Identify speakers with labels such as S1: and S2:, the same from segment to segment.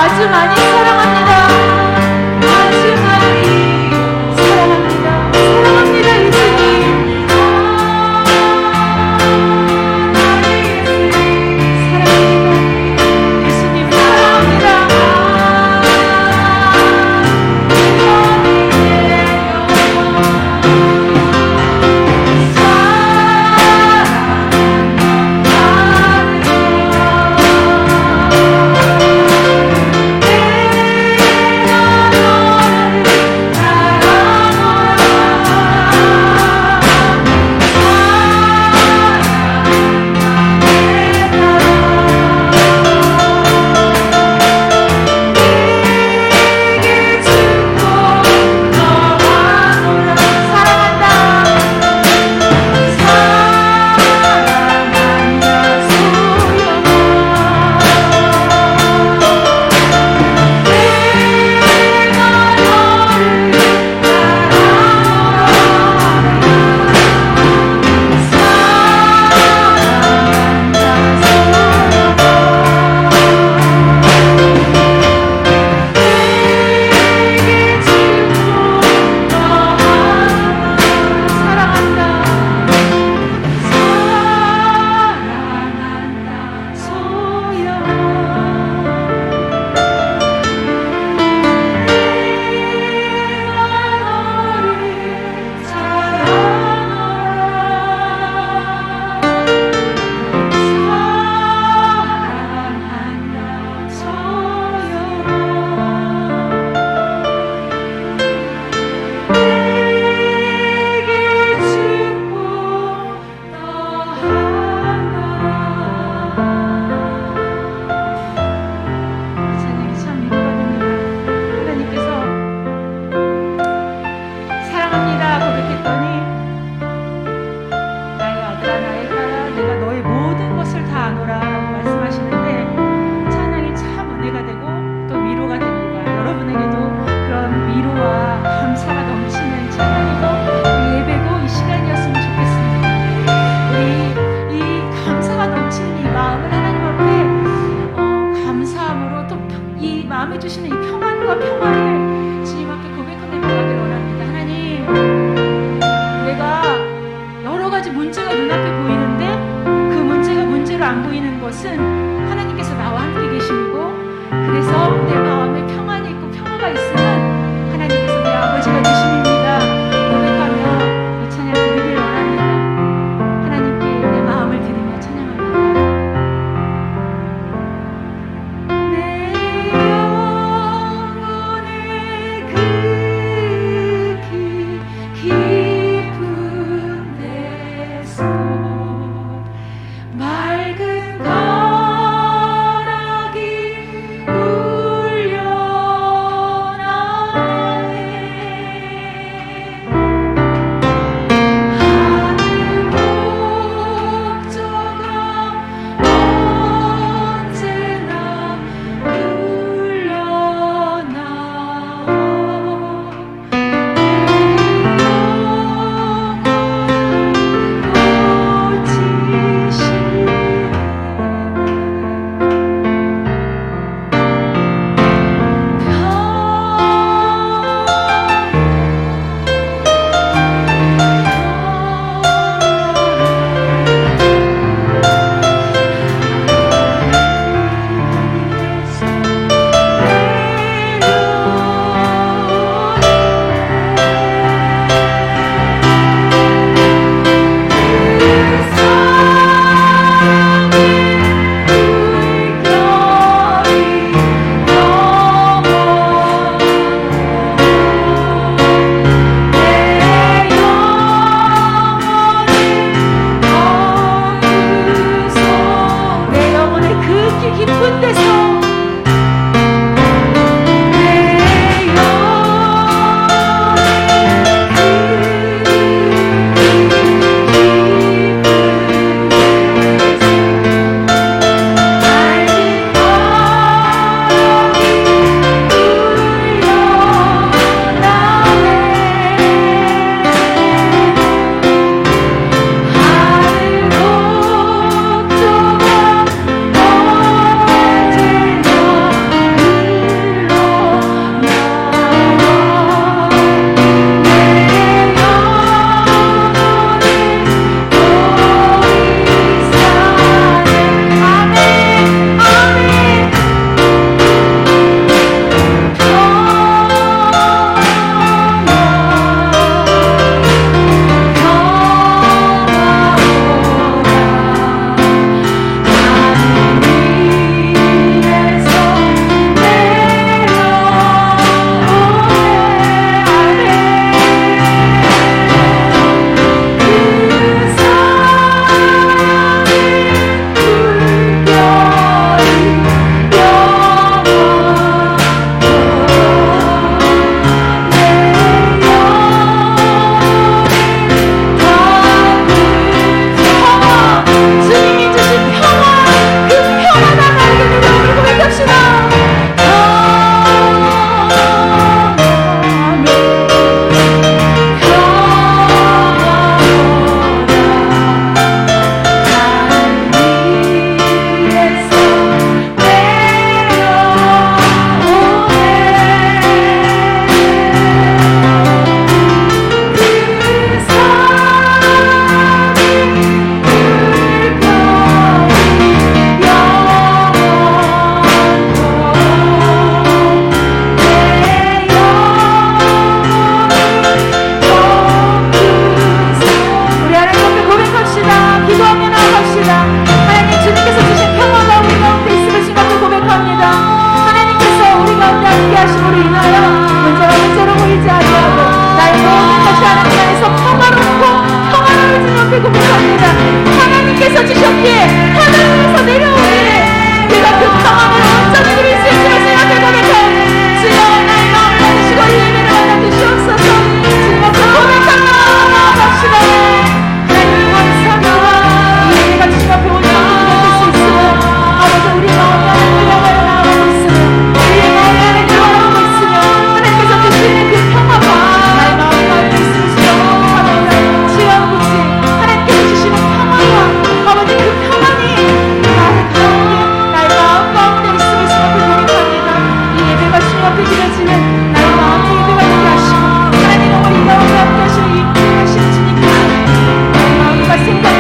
S1: 아주 많이 사랑합니다. 아주 많이 사랑합니다. 사랑합니다, 예수님. 사랑합니다. 예수님 사랑합니다. 마음에 주시는 이 평안과 평화를 주님 앞에 고백하며 나가기를 원합니다. 하나님, 내가 여러 가지 문제가 눈앞에 보이는데 그 문제가 문제로 안 보이는 것은 하나님께서 나와 함께 계시고, 그래서 내 마음에 평안이 있고 평화가 있으면 하나님께서 내 아버지가 되십니다. 고백하며 이 찬양 드리기를 원합니다. 하나님께 내 마음을 드리며 찬양합니다. 내 영혼을 앞에 고백합니다. 하나님께서 주셨기에 하나님께서 내려오기에 내가 그 평안을 온전히 누릴 수 있도록 생각해 고백해. 주여 나의 마음을 받으시고 이 예배를 받아 주시옵소서. 주님 앞에 고백합니다. 나아갑시다. 하나님 감사합니다. 이 예배가 주님 앞에 온전히 고백할 수 있으며 아버지 우리 마음이 하나님을 향하여 나아가고 있으며 우리의 마음이 하나님을 바라보고 있으며 하나님께서 주시는 그 평화가 나의 마음 가운데 있음을 고백합니다. 주여 아버지 하나님께서 주시는 평화가 아버지 그 평안이 나의 가운데 나의 마음 가운데 있음을 주님 앞에 고백합니다. 이 예배가 주님 앞에 드려지는 나의 마음의 예배가 되게 하시고 하나님 어머니 가운데 함께 하시는 이 하시는 주님께서 나의 마음과 생각과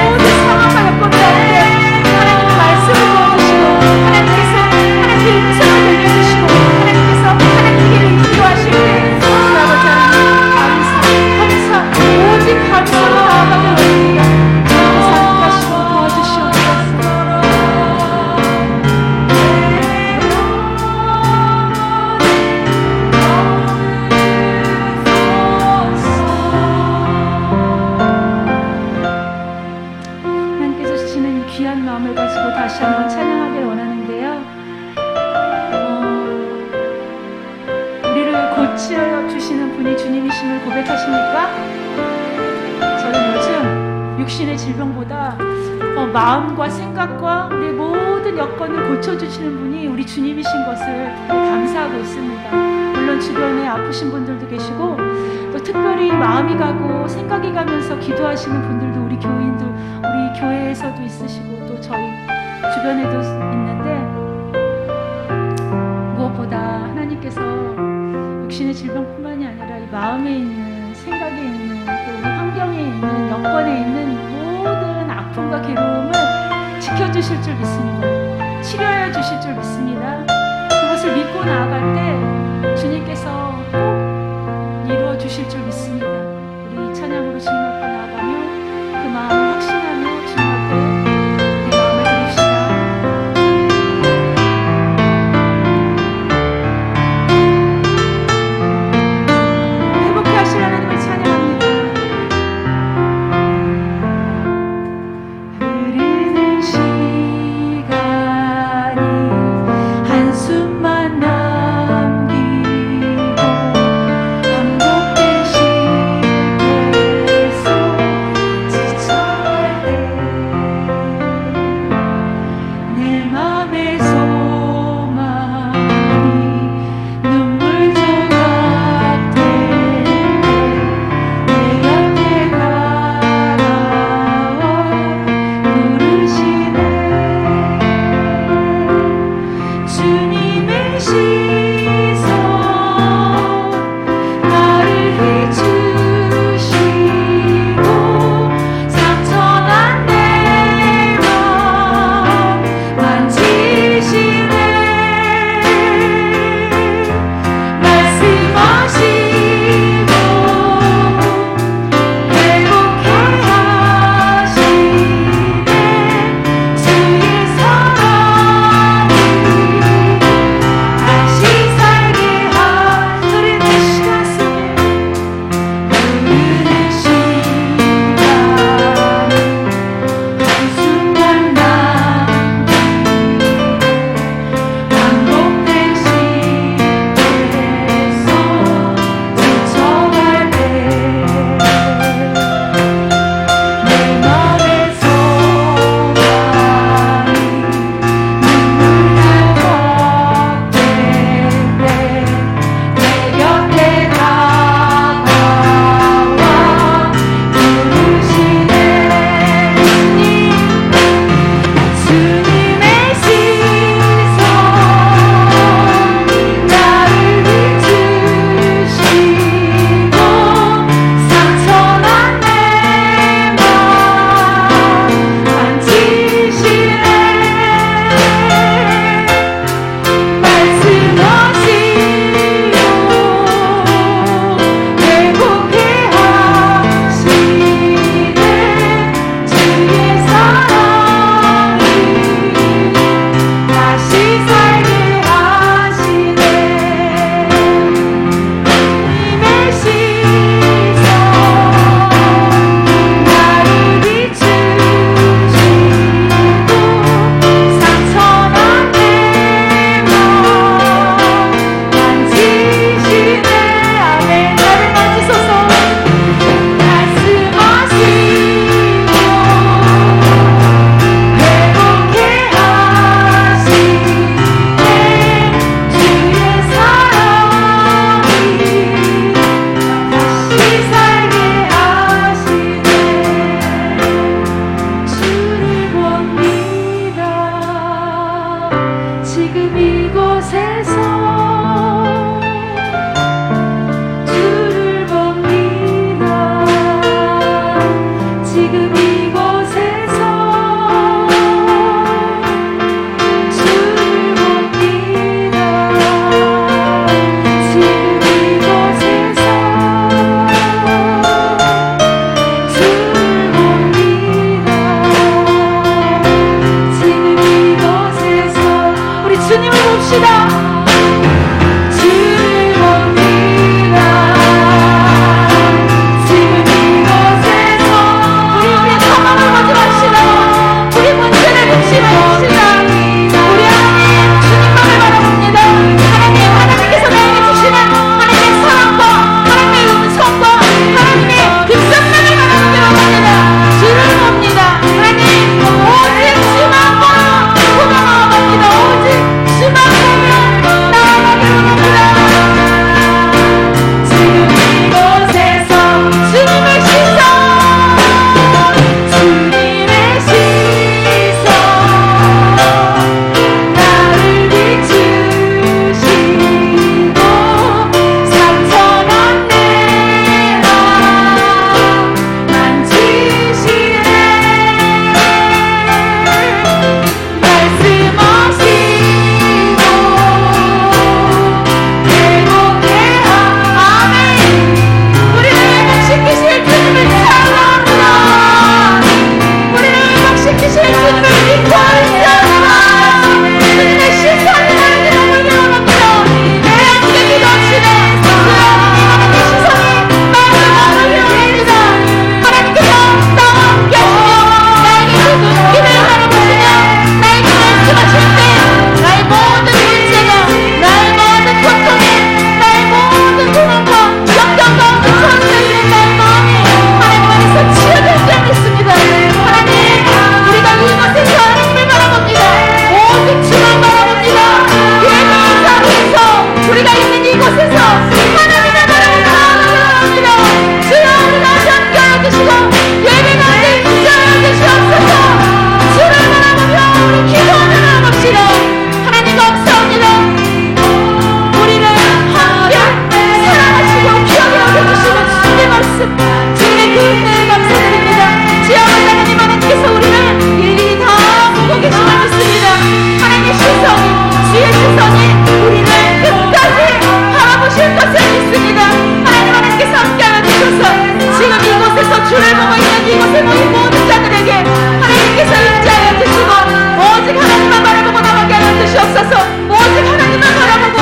S1: 모든 상황과 여건 가운데 하나님의 말씀을 보여주시고 하나님께서 하나님의 음성을 들려주시고 하나님께서 하나님께 인도하실 때 주 아버지 하나님 감사 오직 감사로 나아가길 원합니다. 주님께서 함께 하시고 도와주시옵소서. 하나님께서 주시는 이 귀한 마음을 가지고 다시 한번 찬양하길 원하는데요. 우리를 고치려 주시는 분이 주님이심을 고백하십니까? 저는 요즘 육신의 질병보다 마음과 생각과 우리 모든 여건을 고쳐주시는 분이 우리 주님이신 것을 되게 감사하고 있습니다. 물론 주변에 아프신 분들도 계시고 또 특별히 마음이 가고 생각이 가면서 기도하시는 분들도 우리 교인들, 우리 교회에서도 있으시고 또 저희 주변에도 있는데 무엇보다 하나님께서 육신의 질병뿐만이 아니라 이 마음에 있는 생각에 있는 또 우리 환경에 있는 여건에 있는 모든 아픔과 괴로움을 지켜주실 줄 믿습니다. 치료해 주실 줄 믿습니다. 그것을 믿고 나아갈 때 주님께서 꼭 이루어 주실 줄 믿습니다. 우리 찬양으로 주님 앞에 나아가며 그 마음을 확신하며 주님 앞에 내 마음을 드립시다. 회복해 하실 하나님을 찬양합니다. 흐르는 시간이 한숨만 남기고 반복된 시계 속 지쳐갈 때 내 맘의 소망이 눈물 조각 될 때 내 곁에 다가와 부르시네. 주님의 시선 나를 비추시고 상처난 내 맘 만지시네. 말씀하시고 회복해 하시네. 주의 사랑이 다시 지금 이곳에서 주를 봅니다. 지금 이곳에서 주를 봅니다. 지금 이곳에서 주를 봅니다. 지금 이곳에서 우리 주님을 봅시다. 주를 봅니다. 지금 이곳에서 우리의 상황을 보지 맙시다. 우리 문제를 봅지 맙시다. 우리 하나님 주님만을 바라봅니다. 하나님께서 나에게 주시는 하나님의 사랑과 하나님의 음성과 하나님의 급성만을 바라봅니다. 주를 봅니다. 하나님 오직 주만 보여 보며 나아갑니다. 오직 주만 보며 나아가기를 원합니다. 지금 이곳에서 주님의 시선 주님의 시선 나를 비추시고 상처난 내 맘 만지시네. 말씀하시고 회복해 아멘. 우리를 회복시키실 주님을 찬양합니다. 우리를 회복시키실 주님을 기뻐하시옵소서. 주님의 시선이 나에게 너무 위험합니다. 내 함께 기도합시다. 하나님의 시선이 나에게 너무 위험합니다. 하나님께서 나와 함께 하시며 나에게 그 눈길을 바라보시며 나에게 말씀하실 때 나의 모든 문제가 나의 모든 고통이 나의 모든 고난과 역경과 무서움이 나의 마음이 하나님 안에서 치유될 줄 믿습니다. 하나님 우리가 이곳에서 하나님을 바라봅니다. 오직 주만 바라봅니다. 예배의 자리에서 우리가 있는 이곳에서 하나님을 바라봅니다. 주여 우리 다시 함께 해주시고 예배 가운데 인자하여 주시옵소서. 주를 바라보며 우리 기도하며 나아갑시다. 하나님 감사합니다. 우리를 함께 사랑하시고 귀하게 여겨주시는 주님의 말씀 주님의 그 은혜에 감사드립니다. 주여 하나님 하나님께서 우리를 일일이 다 보고 계심을 믿습니다. 하나님의 시선이 주의 시선이 우리를 끝까지 바라보실 것을 믿습니다. 하나님 하나님께서 함께하여 주셔서 지금 이곳에서 주를 보고 있는 이곳에 모인 모든 자들에게 하나님께서 인자하여 주시고 오직 하나님만 바라보고 나가게 하여 주시옵소서. 오직 하나님만 바라보고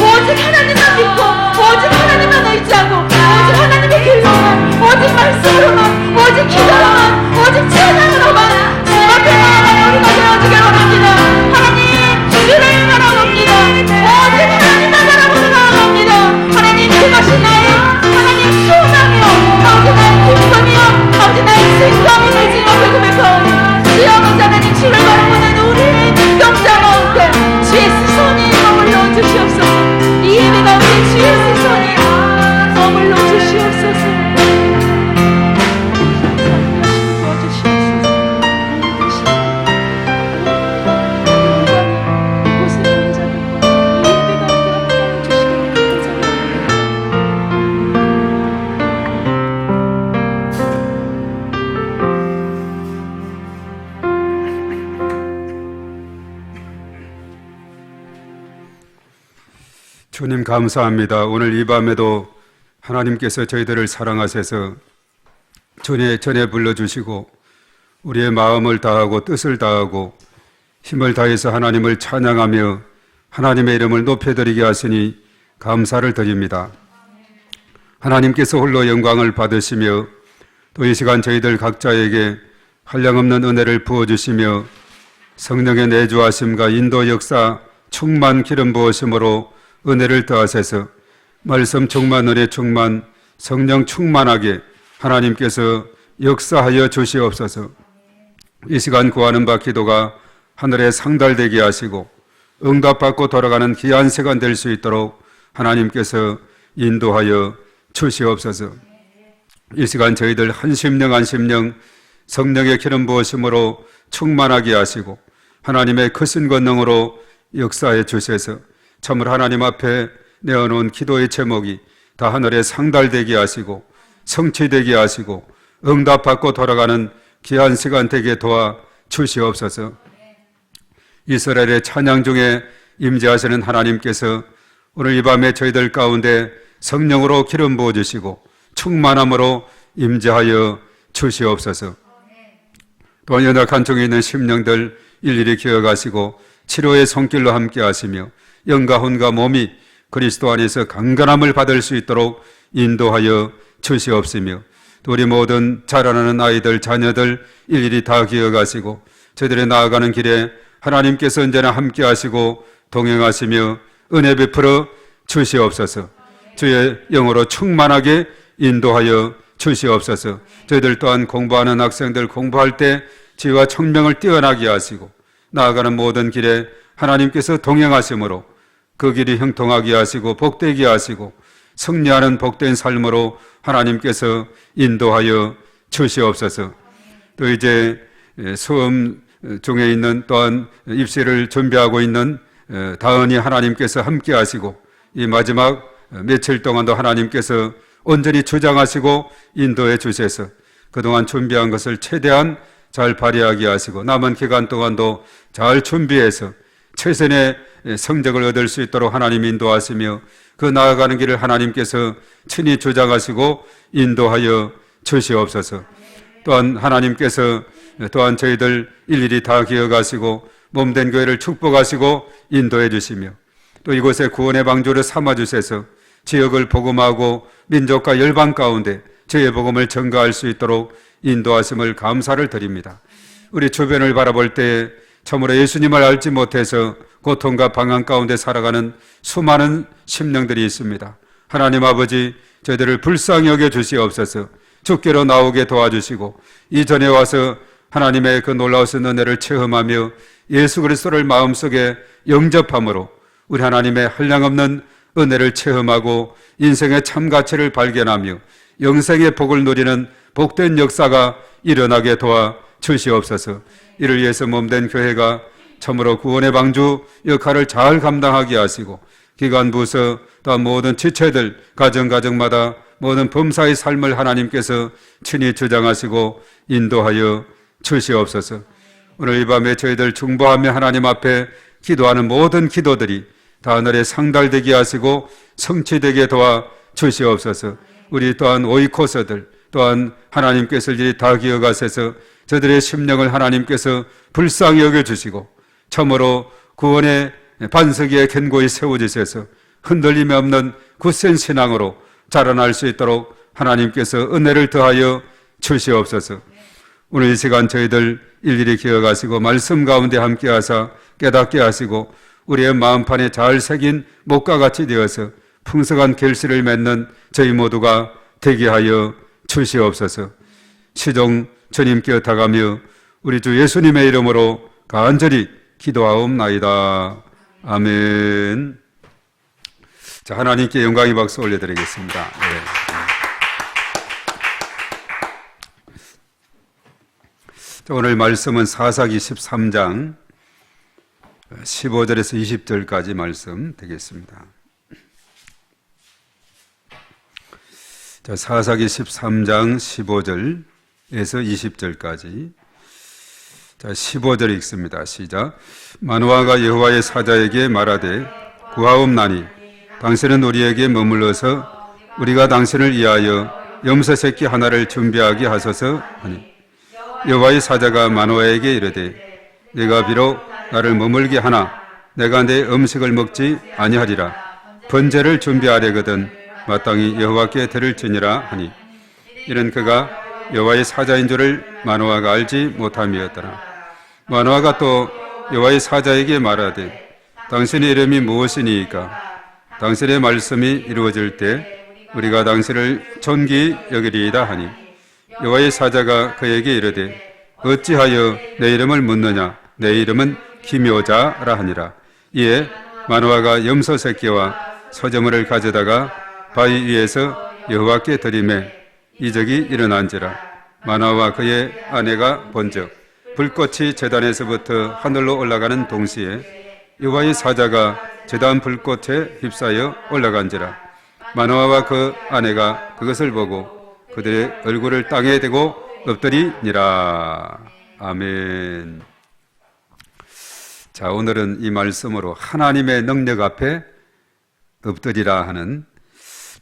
S1: 오직 하나님만 믿고 오직 하나님만 의지하고 오직 하나님의 길로만 오직 말씀으로만 오직 기도로만 오직 찬양으로만 주님 앞에 나아가는 우리가 되어주길 원합니다. 하나님 주를 바라봅니다. 오직 하나님만 바라보고 나아갑니다. 하나님 그것이 나의 하나님 소망이요 아버지 나의 기쁨이요 아버지 나의 즐거움임을 주님 앞에 고백하오니 주여 아버지 하나님 주를 바라보는 우리의 눈동자 가운데 주의 시선이 머물러 주시옵소서. 이 예배 가운데 주의 시선이 머물러 주시옵소서.
S2: 주님 감사합니다. 오늘 이 밤에도 하나님께서 저희들을 사랑하셔서 전에 불러주시고 우리의 마음을 다하고 뜻을 다하고 힘을 다해서 하나님을 찬양하며 하나님의 이름을 높여드리게 하시니 감사를 드립니다. 하나님께서 홀로 영광을 받으시며 또 이 시간 저희들 각자에게 한량없는 은혜를 부어주시며 성령의 내주하심과 인도 역사 충만 기름 부으심으로 은혜를 더하셔서 말씀 충만 은혜 충만 성령 충만하게 하나님께서 역사하여 주시옵소서. 이 시간 구하는 바 기도가 하늘에 상달되게 하시고 응답받고 돌아가는 귀한 시간 될 수 있도록 하나님께서 인도하여 주시옵소서. 이 시간 저희들 한 심령 성령의 기름 부으심으로 충만하게 하시고 하나님의 크신 권능으로 역사해 주셔서 참으로 하나님 앞에 내어놓은 기도의 제목이 다 하늘에 상달되게 하시고 성취되게 하시고 응답받고 돌아가는 귀한 시간 되게 도와 주시옵소서. 이스라엘의 찬양 중에 임재하시는 하나님께서 오늘 이 밤에 저희들 가운데 성령으로 기름 부어주시고 충만함으로 임재하여 주시옵소서. 또한 연약한 중에 있는 심령들 일일이 기억하시고 치료의 손길로 함께 하시며 영과 혼과 몸이 그리스도 안에서 강건함을 받을 수 있도록 인도하여 주시옵시며 또 우리 모든 자라나는 아이들, 자녀들 일일이 다 기억하시고 저희들의 나아가는 길에 하나님께서 언제나 함께 하시고 동행하시며 은혜 베풀어 주시옵소서. 주의 영으로 충만하게 인도하여 주시옵소서. 저희들 또한 공부하는 학생들 공부할 때 지혜와 청명을 뛰어나게 하시고 나아가는 모든 길에 하나님께서 동행하심으로 그 길이 형통하게 하시고 복되게 하시고 승리하는 복된 삶으로 하나님께서 인도하여 주시옵소서. 또 이제 수험 중에 있는 또한 입시를 준비하고 있는 다은이 하나님께서 함께 하시고 이 마지막 며칠 동안도 하나님께서 온전히 주장하시고 인도해 주셔서 그동안 준비한 것을 최대한 잘 발휘하게 하시고 남은 기간 동안도 잘 준비해서 최선의 성적을 얻을 수 있도록 하나님 인도하시며 그 나아가는 길을 하나님께서 친히 주장하시고 인도하여 주시옵소서. 또한 하나님께서 또한 저희들 일일이 다 기억하시고 몸된 교회를 축복하시고 인도해 주시며 또 이곳에 구원의 방주를 삼아 주셔서 지역을 복음하고 민족과 열방 가운데 저의 복음을 전가할 수 있도록 인도하심을 감사를 드립니다. 우리 주변을 바라볼 때 참으로 예수님을 알지 못해서 고통과 방황 가운데 살아가는 수많은 심령들이 있습니다. 하나님 아버지, 저희들을 불쌍히 여겨 주시옵소서. 주께로 나오게 도와주시고 이전에 와서 하나님의 그 놀라우신 은혜를 체험하며 예수 그리스도를 마음속에 영접함으로 우리 하나님의 한량없는 은혜를 체험하고 인생의 참 가치를 발견하며 영생의 복을 누리는 복된 역사가 일어나게 도와 주시옵소서. 이를 위해서 몸된 교회가 참으로 구원의 방주 역할을 잘 감당하게 하시고 기관 부서 또한 모든 지체들 가정마다 모든 범사의 삶을 하나님께서 친히 주장하시고 인도하여 주시옵소서. 오늘 이 밤에 저희들 중보하며 하나님 앞에 기도하는 모든 기도들이 다 하늘에 상달되게 하시고 성취되게 도와 주시옵소서. 우리 또한 오이코스들 또한 하나님께서 일일이 다 기억하셔서 저들의 심령을 하나님께서 불쌍히 여겨주시고 참으로 구원의 반석 위에 견고히 세워주셔서 흔들림이 없는 굳센 신앙으로 자라날 수 있도록 하나님께서 은혜를 더하여 주시옵소서. 오늘 이 시간 저희들 일일이 기억하시고 말씀 가운데 함께 하사 깨닫게 하시고 우리의 마음판에 잘 새긴 목과 같이 되어서 풍성한 결실을 맺는 저희 모두가 되게 하여 주시옵소서. 시종 주님께 의탁하며 우리 주 예수님의 이름으로 간절히 기도하옵나이다. 아멘. 자, 하나님께 영광의 박수 올려드리겠습니다. 네. 자, 오늘 말씀은 사사기 13장 15절에서 20절까지 말씀 되겠습니다. 자, 사사기 13장 15절에서 20절까지. 자, 15절 읽습니다. 시작. 마노아가 여호와의 사자에게 말하되 구하옵나니 당신은 우리에게 머물러서 우리가 당신을 위하여 염소 새끼 하나를 준비하게 하소서 하니 여호와의 사자가 마노아에게 이르되 네가 비록 나를 머물게 하나 내가 내 음식을 먹지 아니하리라. 번제를 준비하려거든 마땅히 여호와께 드릴지니라 하니 이는 그가 여호와의 사자인 줄을 마노아가 알지 못함이었더라. 마노아가 또 여호와의 사자에게 말하되 당신의 이름이 무엇이니이까? 당신의 말씀이 이루어질 때 우리가 당신을 존귀히 여기리이다 하니 여호와의 사자가 그에게 이르되 어찌하여 내 이름을 묻느냐? 내 이름은 기묘자라 하니라. 이에 마노아가 염소 새끼와 소저물을 가져다가 바위 위에서 여호와께 드리매 이적이 일어난지라. 마노아와 그의 아내가 본즉 불꽃이 제단에서부터 하늘로 올라가는 동시에 여호와의 사자가 제단 불꽃에 휩싸여 올라간지라. 마노아와 그 아내가 그것을 보고 그들의 얼굴을 땅에 대고 엎드리니라. 아멘. 자, 오늘은 이 말씀으로 하나님의 능력 앞에 엎드리라 하는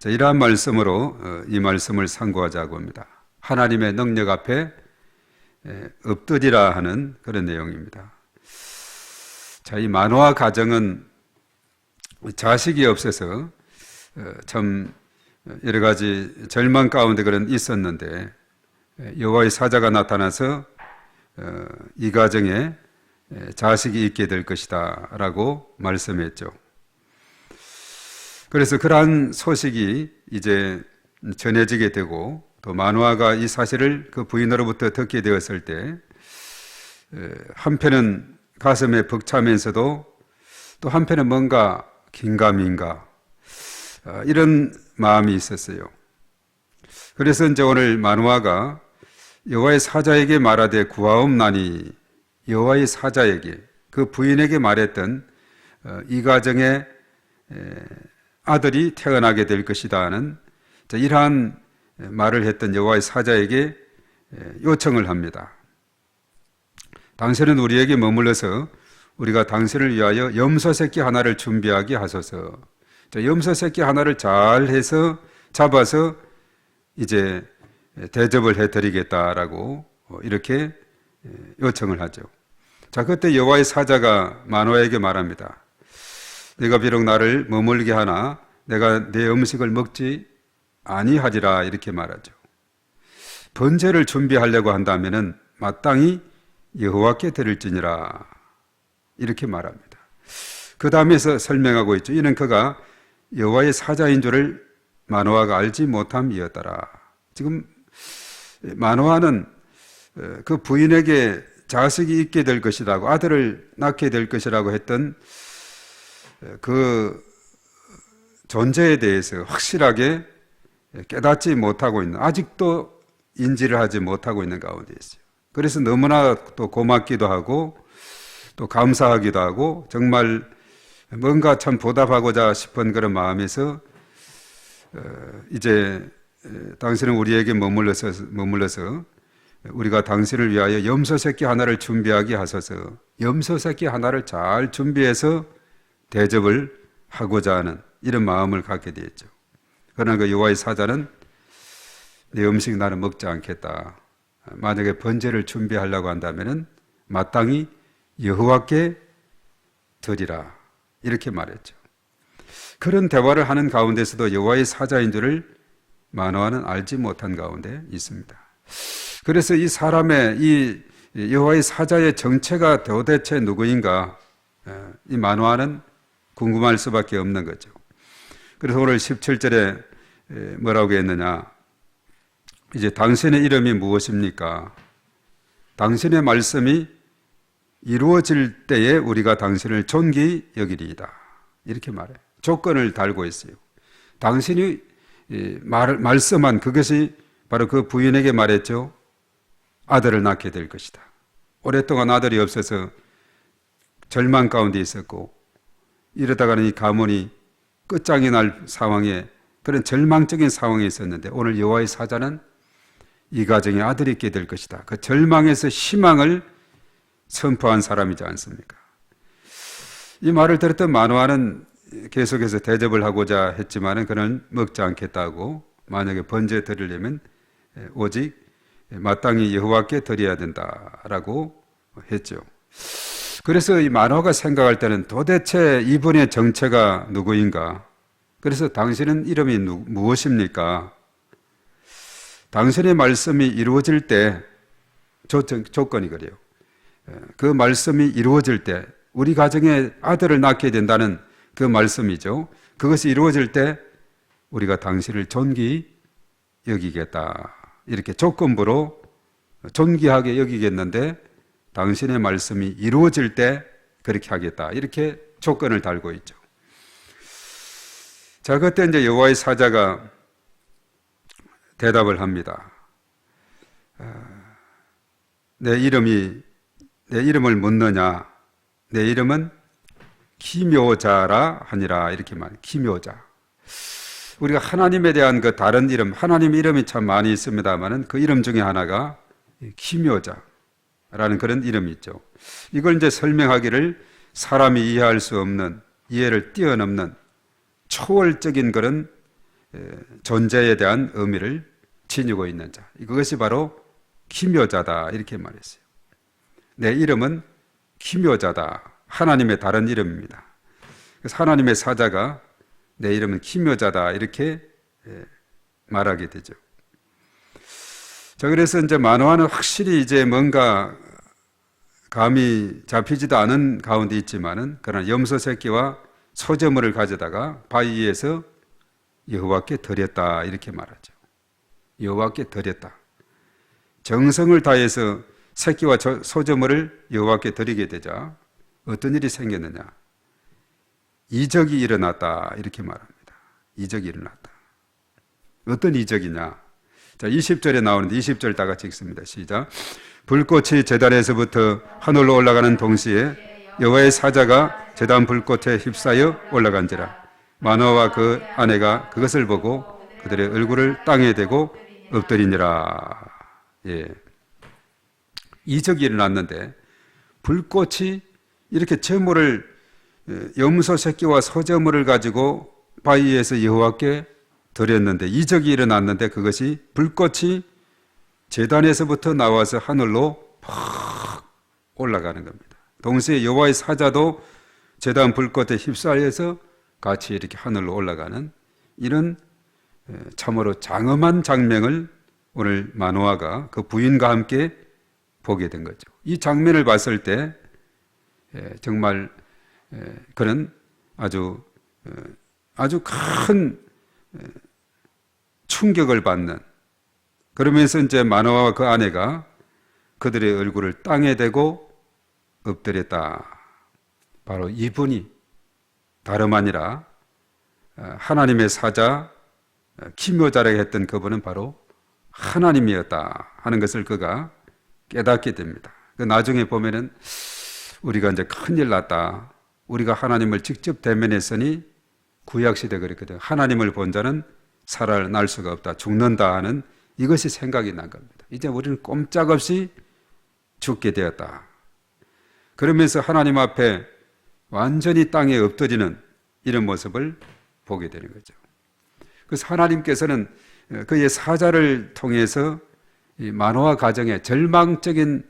S2: 이러한 말씀으로 이 말씀을 상고하자고 합니다. 하나님의 능력 앞에 엎드리라 하는 그런 내용입니다. 자, 이 마노아 가정은 자식이 없어서 참 여러 가지 절망 가운데 그런 있었는데 여호와의 사자가 나타나서 이 가정에 자식이 있게 될 것이다 라고 말씀했죠. 그래서 그러한 소식이 이제 전해지게 되고 또 마노아가 이 사실을 그 부인으로부터 듣게 되었을 때 한편은 가슴에 벅차면서도 또 한편은 뭔가 긴가민가 이런 마음이 있었어요. 그래서 이제 오늘 마노아가 여호와의 사자에게 말하되 구하옵나니, 여호와의 사자에게 그 부인에게 말했던 이 가정에 아들이 태어나게 될 것이다 하는 이러한 말을 했던 여호와의 사자에게 요청을 합니다. 당신은 우리에게 머물러서 우리가 당신을 위하여 염소 새끼 하나를 준비하게 하소서. 염소 새끼 하나를 잘 해서 잡아서 이제 대접을 해드리겠다라고 이렇게 요청을 하죠. 자, 그때 여호와의 사자가 마노아에게 말합니다. 네가 비록 나를 머물게 하나 내가 내 음식을 먹지 아니하리라 이렇게 말하죠. 번제를 준비하려고 한다면은 마땅히 여호와께 드릴지니라 이렇게 말합니다. 그 다음에서 설명하고 있죠. 이는 그가 여호와의 사자인 줄을 마노아가 알지 못함이었더라. 지금 마노아는 그 부인에게 자식이 있게 될 것이라고, 아들을 낳게 될 것이라고 했던 그 존재에 대해서 확실하게 깨닫지 못하고 있는, 아직도 인지를 하지 못하고 있는 가운데 있어요. 그래서 너무나 또 고맙기도 하고 또 감사하기도 하고 정말 뭔가 참 보답하고자 싶은 그런 마음에서 이제 당신은 우리에게 머물러서 우리가 당신을 위하여 염소 새끼 하나를 준비하게 하소서. 염소 새끼 하나를 잘 준비해서 대접을 하고자 하는 이런 마음을 갖게 되었죠. 그러나 그 여호와의 사자는 내 음식 나는 먹지 않겠다. 만약에 번제를 준비하려고 한다면은 마땅히 여호와께 드리라 이렇게 말했죠. 그런 대화를 하는 가운데서도 여호와의 사자인 줄을 마노아는 알지 못한 가운데 있습니다. 그래서 이 사람의 이 여호와의 사자의 정체가 도대체 누구인가, 이 마노아는 궁금할 수밖에 없는 거죠. 그래서 오늘 17절에 뭐라고 했느냐, 이제 당신의 이름이 무엇입니까? 당신의 말씀이 이루어질 때에 우리가 당신을 존귀히 여기리이다 이렇게 말해요. 조건을 달고 있어요. 당신이 말씀한 그것이 바로 그 부인에게 말했죠. 아들을 낳게 될 것이다. 오랫동안 아들이 없어서 절망 가운데 있었고 이러다가는 이 가문이 끝장이 날 상황에, 그런 절망적인 상황에 있었는데 오늘 여호와의 사자는 이 가정에 아들이 있게 될 것이다. 그 절망에서 희망을 선포한 사람이지 않습니까? 이 말을 들었던 마노아는 계속해서 대접을 하고자 했지만은 그는 먹지 않겠다고, 만약에 번제 드리려면 오직 마땅히 여호와께 드려야 된다라고 했죠. 그래서 이 마노아가 생각할 때는 도대체 이분의 정체가 누구인가? 그래서 당신은 이름이 무엇입니까? 당신의 말씀이 이루어질 때, 조건이 그래요. 그 말씀이 이루어질 때, 우리 가정에 아들을 낳게 된다는 그 말씀이죠. 그것이 이루어질 때 우리가 당신을 존귀히 여기겠다. 이렇게 조건부로 존귀하게 여기겠는데 당신의 말씀이 이루어질 때 그렇게 하겠다. 이렇게 조건을 달고 있죠. 자, 그때 이제 여호와의 사자가 대답을 합니다. 내 이름을 묻느냐? 내 이름은 기묘자라 하니라 이렇게 말. 기묘자. 우리가 하나님에 대한 그 다른 이름, 하나님 이름이 참 많이 있습니다만은 그 이름 중에 하나가 기묘자라는 그런 이름이 있죠. 이걸 이제 설명하기를 사람이 이해할 수 없는, 이해를 뛰어넘는 초월적인 그런 존재에 대한 의미를 지니고 있는 자. 이것이 바로 기묘자다 이렇게 말했어요. 내 이름은 기묘자다. 하나님의 다른 이름입니다. 그래서 하나님의 사자가 내 이름은 기묘자다 이렇게 말하게 되죠. 자, 그래서 이제 만화는 확실히 이제 뭔가 감이 잡히지도 않은 가운데 있지만은 그러나 염소 새끼와 소저물을 가져다가 바위에서 여호와께 드렸다 이렇게 말하죠. 여호와께 드렸다. 정성을 다해서 새끼와 소저물을 여호와께 드리게 되자 어떤 일이 생겼느냐? 이적이 일어났다 이렇게 말합니다. 이적이 일어났다. 어떤 이적이냐? 자, 20절에 나오는데 20절 다 같이 읽습니다. 시작. 불꽃이 제단에서부터 하늘로 올라가는 동시에 여호와의 사자가 제단 불꽃에 휩싸여 올라간지라. 마노아와 그 아내가 그것을 보고 그들의 얼굴을 땅에 대고 엎드리니라. 예. 이적이 일어났는데 불꽃이 이렇게 제물을 염소 새끼와 소제물을 가지고 바위에서 여호와께 드렸는데 이적이 일어났는데 그것이 불꽃이 제단에서부터 나와서 하늘로 팍 올라가는 겁니다. 동시에 여호와의 사자도 제단 불꽃에 휩싸여서 같이 이렇게 하늘로 올라가는 이런 참으로 장엄한 장면을 오늘 마노아가 그 부인과 함께 보게 된 거죠. 이 장면을 봤을 때 정말 그는 아주 큰 충격을 받는, 그러면서 이제 마노아와 그 아내가 그들의 얼굴을 땅에 대고 엎드렸다. 바로 이분이 다름 아니라 하나님의 사자 기묘자라고 했던 그분은 바로 하나님이었다 하는 것을 그가 깨닫게 됩니다. 나중에 보면은 우리가 이제 큰일 났다. 우리가 하나님을 직접 대면했으니 구약시대 그랬거든. 하나님을 본 자는 살아날 수가 없다. 죽는다 하는 이것이 생각이 난 겁니다. 이제 우리는 꼼짝없이 죽게 되었다. 그러면서 하나님 앞에 완전히 땅에 엎드리는 이런 모습을 보게 되는 거죠. 그래서 하나님께서는 그의 사자를 통해서 이 마노아 가정에 절망적인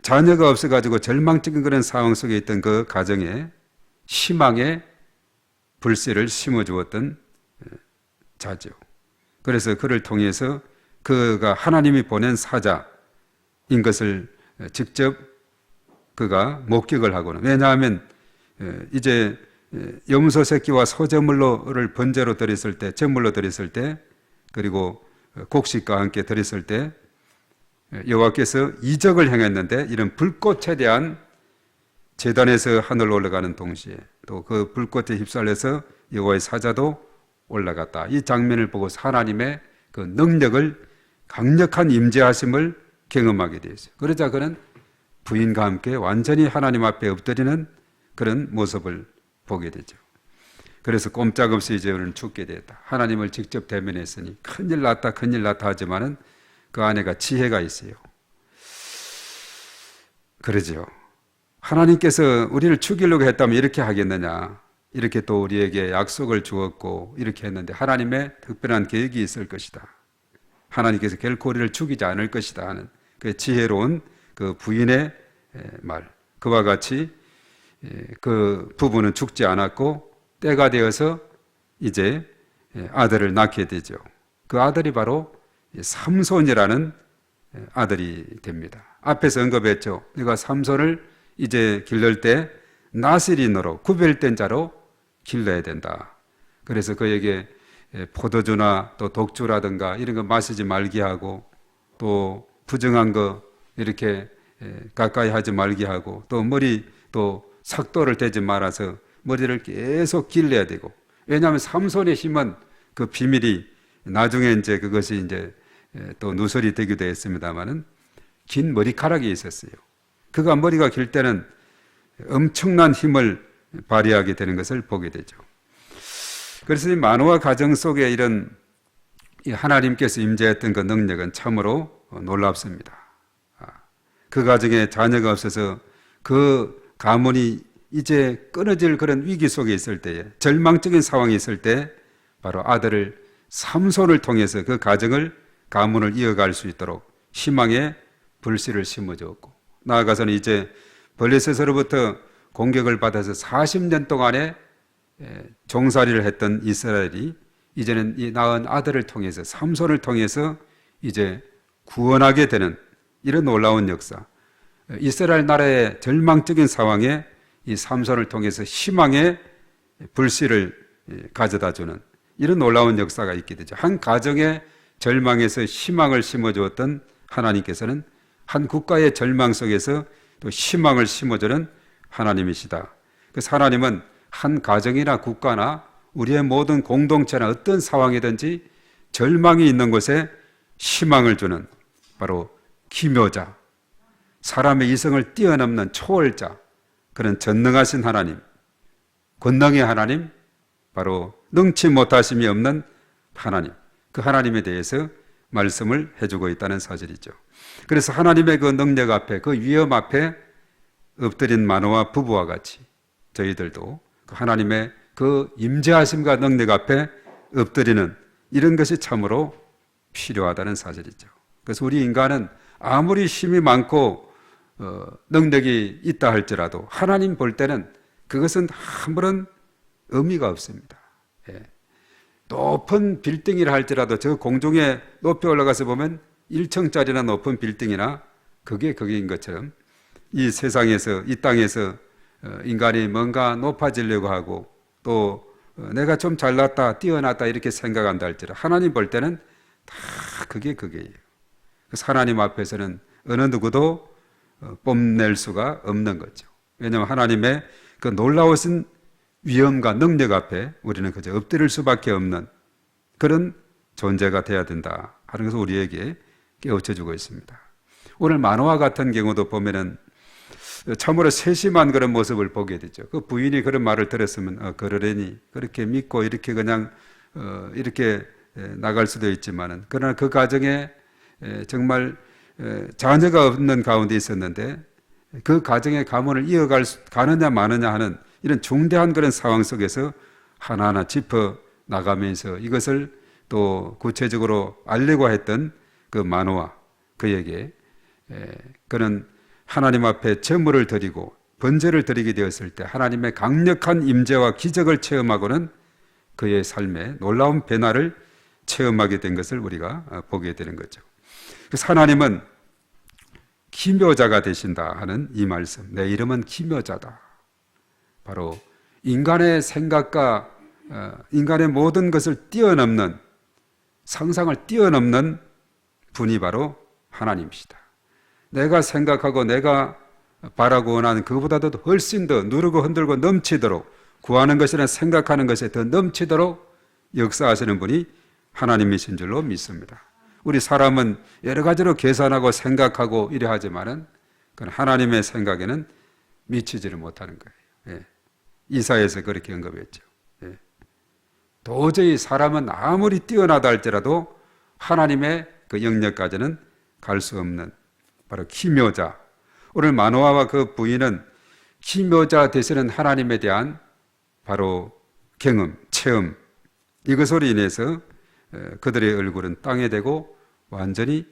S2: 자녀가 없어가지고 절망적인 그런 상황 속에 있던 그 가정에 희망의 불씨를 심어주었던 자죠. 그래서 그를 통해서 그가 하나님이 보낸 사자인 것을 직접 그가 목격을 하고는, 왜냐하면 이제 염소 새끼와 소제물로를 번제로 드렸을 때, 제물로 드렸을 때, 그리고 곡식과 함께 드렸을 때 여호와께서 이적을 행했는데 이런 불꽃에 대한 제단에서 하늘로 올라가는 동시에 또 그 불꽃에 휩쓸려서 여호와의 사자도 올라갔다. 이 장면을 보고 하나님의 그 능력을, 강력한 임재하심을 경험하게 되었어요. 그러자 그는 부인과 함께 완전히 하나님 앞에 엎드리는 그런 모습을 보게 되죠. 그래서 꼼짝없이 이제 그는 죽게 되었다. 하나님을 직접 대면했으니 큰일 났다 하지만은 그 아내가 지혜가 있어요. 그러죠. 하나님께서 우리를 죽이려고 했다면 이렇게 하겠느냐. 이렇게 또 우리에게 약속을 주었고 이렇게 했는데 하나님의 특별한 계획이 있을 것이다. 하나님께서 결코 우리를 죽이지 않을 것이다 하는 그 지혜로운 그 부인의 말. 그와 같이 그 부부는 죽지 않았고 때가 되어서 이제 아들을 낳게 되죠. 그 아들이 바로 삼손이라는 아들이 됩니다. 앞에서 언급했죠. 내가 삼손을 이제 기를 때 나스린으로 구별된 자로 길러야 된다. 그래서 그에게 포도주나 또 독주라든가 이런 거 마시지 말게 하고 또 부정한 거 이렇게 가까이 하지 말게 하고 또 머리 또 삭도를 대지 말아서 머리를 계속 길러야 되고, 왜냐하면 삼손의 힘은 그 비밀이 나중에 이제 그것이 이제 또 누설이 되기도 했습니다만은 긴 머리카락이 있었어요. 그가 머리가 길 때는 엄청난 힘을 발휘하게 되는 것을 보게 되죠. 그래서 이 만호와 가정 속에 이런 이 하나님께서 임재했던 그 능력은 참으로 놀랍습니다. 그 가정에 자녀가 없어서 그 가문이 이제 끊어질 그런 위기 속에 있을 때에, 절망적인 상황이 있을 때 바로 아들을 삼손을 통해서 그 가문을 이어갈 수 있도록 희망의 불씨를 심어주었고, 나아가서는 이제 블레셋으로부터 공격을 받아서 40년 동안에 종살이를 했던 이스라엘이 이제는 이 낳은 아들을 통해서, 삼손을 통해서 이제 구원하게 되는 이런 놀라운 역사, 이스라엘 나라의 절망적인 상황에 이 삼손을 통해서 희망의 불씨를 가져다 주는 이런 놀라운 역사가 있게 되죠. 한 가정의 절망에서 희망을 심어주었던 하나님께서는 한 국가의 절망 속에서 또 희망을 심어주는 하나님이시다. 그래서 하나님은 한 가정이나 국가나 우리의 모든 공동체나 어떤 상황이든지 절망이 있는 곳에 희망을 주는 바로 기묘자, 사람의 이성을 뛰어넘는 초월자, 그런 전능하신 하나님, 권능의 하나님, 바로 능치 못하심이 없는 하나님, 그 하나님에 대해서 말씀을 해주고 있다는 사실이죠. 그래서 하나님의 그 능력 앞에, 그 위험 앞에 엎드린 마노아 부부와 같이 저희들도 그 하나님의 그 임재하심과 능력 앞에 엎드리는 이런 것이 참으로 필요하다는 사실이죠. 그래서 우리 인간은 아무리 힘이 많고 능력이 있다 할지라도 하나님 볼 때는 그것은 아무런 의미가 없습니다. 높은 빌딩이라 할지라도 저 공중에 높이 올라가서 보면 1층짜리나 높은 빌딩이나 그게 거기인 것처럼 이 세상에서, 이 땅에서 인간이 뭔가 높아지려고 하고 또 내가 좀 잘났다, 뛰어났다 이렇게 생각한다 할지라도 하나님 볼 때는 다 그게예요. 그래서 하나님 앞에서는 어느 누구도 뽐낼 수가 없는 거죠. 왜냐하면 하나님의 그 놀라우신 위엄과 능력 앞에 우리는 그저 엎드릴 수밖에 없는 그런 존재가 되어야 된다 하는 것을 우리에게 깨우쳐주고 있습니다. 오늘 만화와 같은 경우도 보면은 참으로 세심한 그런 모습을 보게 되죠. 그 부인이 그런 말을 들었으면 그러려니 그렇게 믿고 이렇게 그냥 이렇게 나갈 수도 있지만은, 그러나 그 가정에 정말 자녀가 없는 가운데 있었는데 그 가정의 가문을 가느냐 마느냐 하는 이런 중대한 그런 상황 속에서 하나하나 짚어 나가면서 이것을 또 구체적으로 알려고 했던 그 마노아, 그에게 그는 하나님 앞에 제물을 드리고 번제를 드리게 되었을 때 하나님의 강력한 임재와 기적을 체험하고는 그의 삶에 놀라운 변화를 체험하게 된 것을 우리가 보게 되는 거죠. 그래서 하나님은 기묘자가 되신다 하는 이 말씀, 내 이름은 기묘자다. 바로 인간의 생각과 인간의 모든 것을 뛰어넘는, 상상을 뛰어넘는 분이 바로 하나님이시다. 내가 생각하고 내가 바라고 원하는 그보다도 훨씬 더 누르고 흔들고 넘치도록, 구하는 것이나 생각하는 것에 더 넘치도록 역사하시는 분이 하나님이신 줄로 믿습니다. 우리 사람은 여러 가지로 계산하고 생각하고 이래 하지만은 그건 하나님의 생각에는 미치지를 못하는 거예요. 이사야에서 그렇게 언급했죠. 도저히 사람은 아무리 뛰어나다 할지라도 하나님의 그 영역까지는 갈 수 없는 바로 기묘자. 오늘 마노아와 그 부인은 기묘자 되시는 하나님에 대한 바로 경험, 체험, 이것으로 인해서 그들의 얼굴은 땅에 대고 완전히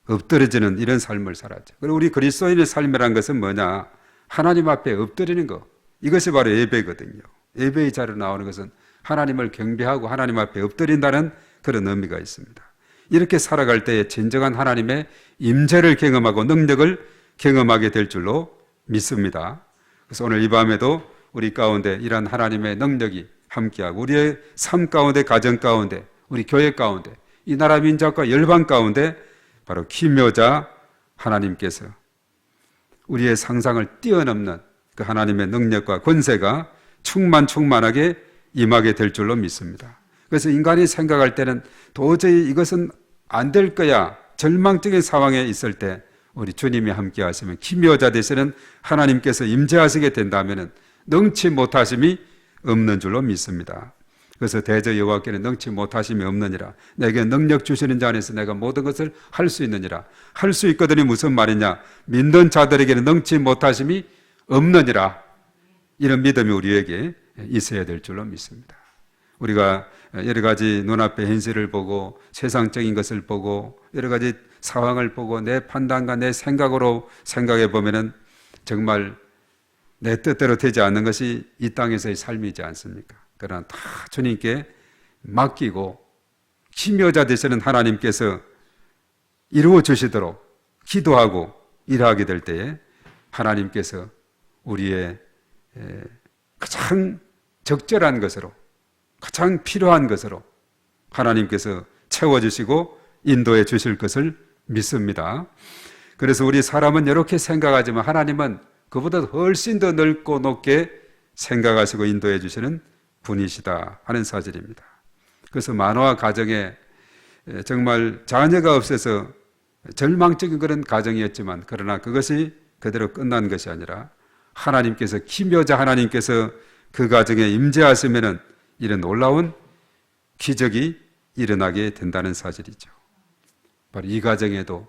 S2: 엎드려지는 이런 삶을 살았죠. 그리고 우리 그리스도인의 삶이란 것은 뭐냐? 하나님 앞에 엎드리는 것. 이것이 바로 예배거든요. 예배의 자리로 나오는 것은 하나님을 경배하고 하나님 앞에 엎드린다는 그런 의미가 있습니다. 이렇게 살아갈 때에 진정한 하나님의 임재를 경험하고 능력을 경험하게 될 줄로 믿습니다. 그래서 오늘 이 밤에도 우리 가운데 이러한 하나님의 능력이 함께하고 우리의 삶 가운데, 가정 가운데, 우리 교회 가운데, 이 나라 민족과 열방 가운데 바로 기묘자 하나님께서 우리의 상상을 뛰어넘는 그 하나님의 능력과 권세가 충만하게 임하게 될 줄로 믿습니다. 그래서 인간이 생각할 때는 도저히 이것은 안 될 거야, 절망적인 상황에 있을 때 우리 주님이 함께 하시면, 기묘자 되시는 하나님께서 임재하시게 된다면 능치 못하심이 없는 줄로 믿습니다. 그래서 대저 여호와께는 능치 못하심이 없느니라. 내게 능력 주시는 자 안에서 내가 모든 것을 할 수 있느니라. 할 수 있거든이 무슨 말이냐? 믿는 자들에게는 능치 못하심이 없느니라. 이런 믿음이 우리에게 있어야 될 줄로 믿습니다. 우리가 여러 가지 눈앞의 현실을 보고 세상적인 것을 보고 여러 가지 상황을 보고 내 판단과 내 생각으로 생각해 보면은 정말 내 뜻대로 되지 않는 것이 이 땅에서의 삶이지 않습니까? 그러나 다 주님께 맡기고 심여자 되시는 하나님께서 이루어 주시도록 기도하고 일하게 될 때에 하나님께서 우리의 가장 적절한 것으로 가장 필요한 것으로 하나님께서 채워주시고 인도해 주실 것을 믿습니다. 그래서 우리 사람은 이렇게 생각하지만 하나님은 그보다 훨씬 더 넓고 높게 생각하시고 인도해 주시는 분이시다 하는 사실입니다. 그래서 만화와 가정에 정말 자녀가 없어서 절망적인 그런 가정이었지만 그러나 그것이 그대로 끝난 것이 아니라 하나님께서 기묘자 하나님께서 그 가정에 임재하시면은 이런 놀라운 기적이 일어나게 된다는 사실이죠. 바로 이 가정에도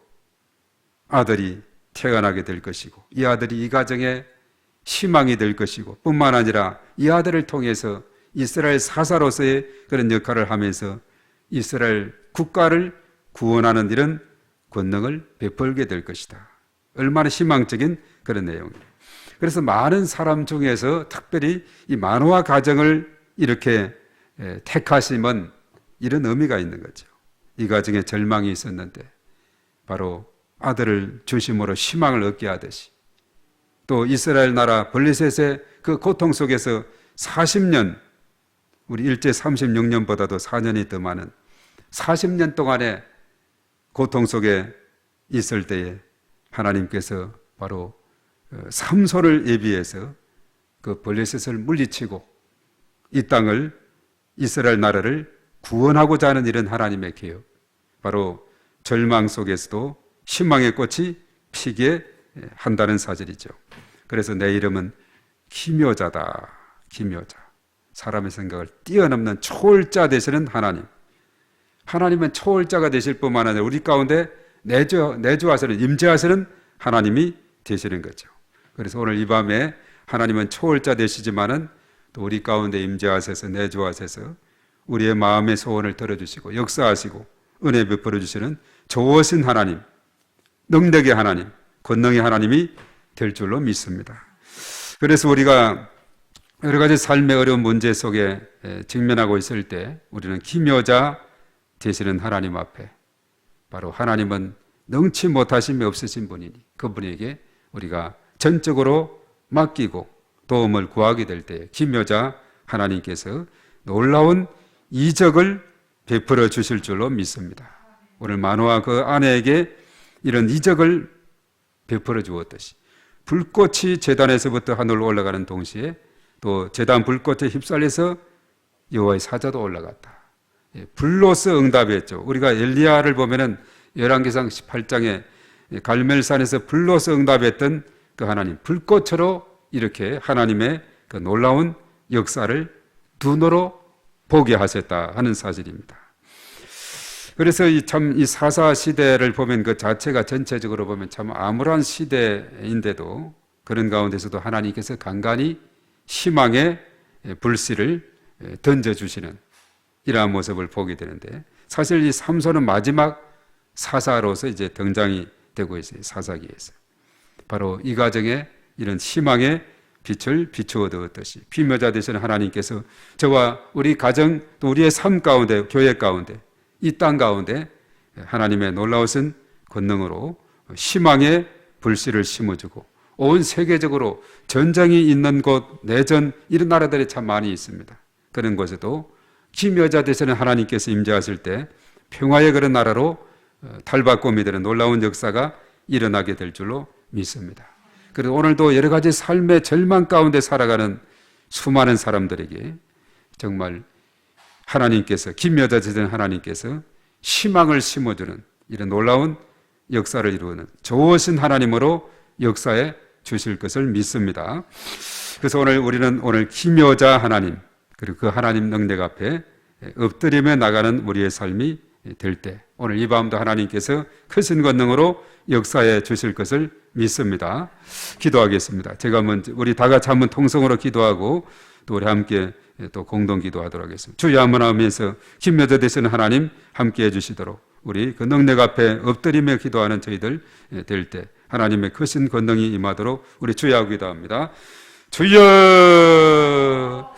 S2: 아들이 태어나게 될 것이고 이 아들이 이 가정의 희망이 될 것이고 뿐만 아니라 이 아들을 통해서 이스라엘 사사로서의 그런 역할을 하면서 이스라엘 국가를 구원하는 이런 권능을 베풀게 될 것이다. 얼마나 희망적인 그런 내용이에요. 그래서 많은 사람 중에서 특별히 이 만호와 가정을 이렇게 택하심은 이런 의미가 있는 거죠. 이 가정에 절망이 있었는데 바로 아들을 중심으로 희망을 얻게 하듯이 또 이스라엘 나라 블레셋의 그 고통 속에서 40년 우리 일제 36년보다도 4년이 더 많은 40년 동안의 고통 속에 있을 때에 하나님께서 바로 삼손을 예비해서 그 블레셋을 물리치고 이 땅을 이스라엘 나라를 구원하고자 하는 이런 하나님의 계획, 바로 절망 속에서도 희망의 꽃이 피게 한다는 사실이죠. 그래서 내 이름은 기묘자다. 기묘자. 사람의 생각을 뛰어넘는 초월자 되시는 하나님. 하나님은 초월자가 되실 뿐만 아니라 우리 가운데 내주하시는 임재하시는 하나님이 되시는 거죠. 그래서 오늘 이 밤에 하나님은 초월자 되시지만은 또 우리 가운데 임재하셔서 내주하셔서 우리의 마음의 소원을 들어주시고 역사하시고 은혜 베풀어 주시는 좋으신 하나님, 능력의 하나님, 권능의 하나님이 될 줄로 믿습니다. 그래서 우리가 여러 가지 삶의 어려운 문제 속에 직면하고 있을 때 우리는 기묘자 되시는 하나님 앞에 바로 하나님은 능치 못하심이 없으신 분이니 그분에게 우리가 전적으로 맡기고 도움을 구하게 될 때 기묘자 하나님께서 놀라운 이적을 베풀어 주실 줄로 믿습니다. 오늘 마노아 그 아내에게 이런 이적을 베풀어 주었듯이 불꽃이 제단에서부터 하늘로 올라가는 동시에 또 제단 불꽃에 휩쓸려서 여호와의 사자도 올라갔다. 불로서 응답했죠. 우리가 엘리야를 보면은 열왕기상 18장에 갈멜산에서 불로서 응답했던 그 하나님, 불꽃으로 이렇게 하나님의 그 놀라운 역사를 눈으로 보게 하셨다 하는 사실입니다. 그래서 이 사사 시대를 보면 그 자체가 전체적으로 보면 참 암울한 시대인데도 그런 가운데서도 하나님께서 간간히 희망의 불씨를 던져주시는 이러한 모습을 보게 되는데 사실 이 삼손은 마지막 사사로서 이제 등장이 되고 있어요. 사사기에서. 바로 이 가정에 이런 희망의 빛을 비추어 두었듯이 비묘자 되시는 하나님께서 저와 우리 가정 또 우리의 삶 가운데 교회 가운데 이 땅 가운데 하나님의 놀라우신 권능으로 희망의 불씨를 심어주고 온 세계적으로 전쟁이 있는 곳 내전 이런 나라들이 참 많이 있습니다. 그런 곳에도 기묘자 되시는 하나님께서 임재하실 때 평화의 그런 나라로 탈바꿈이 되는 놀라운 역사가 일어나게 될 줄로 믿습니다. 그래서 오늘도 여러 가지 삶의 절망 가운데 살아가는 수많은 사람들에게 정말 하나님께서 기묘자 되시는 하나님께서 희망을 심어주는 이런 놀라운 역사를 이루는 좋으신 하나님으로 역사에 주실 것을 믿습니다. 그래서 우리는 오늘 기묘자 하나님, 그리고 그 하나님 능력 앞에 엎드리며 나가는 우리의 삶이 될 때, 오늘 이 밤도 하나님께서 크신 권능으로 역사해 주실 것을 믿습니다. 기도하겠습니다. 제가 먼저 우리 다 같이 한번 통성으로 기도하고 또 우리 함께 또 공동 기도하도록 하겠습니다. 주여 한번 하면서 기묘자 되시는 하나님 함께 해주시도록 우리 그 능력 앞에 엎드리며 기도하는 저희들 될 때 하나님의 크신 권능이 임하도록 우리 주여 하고 기도합니다. 주여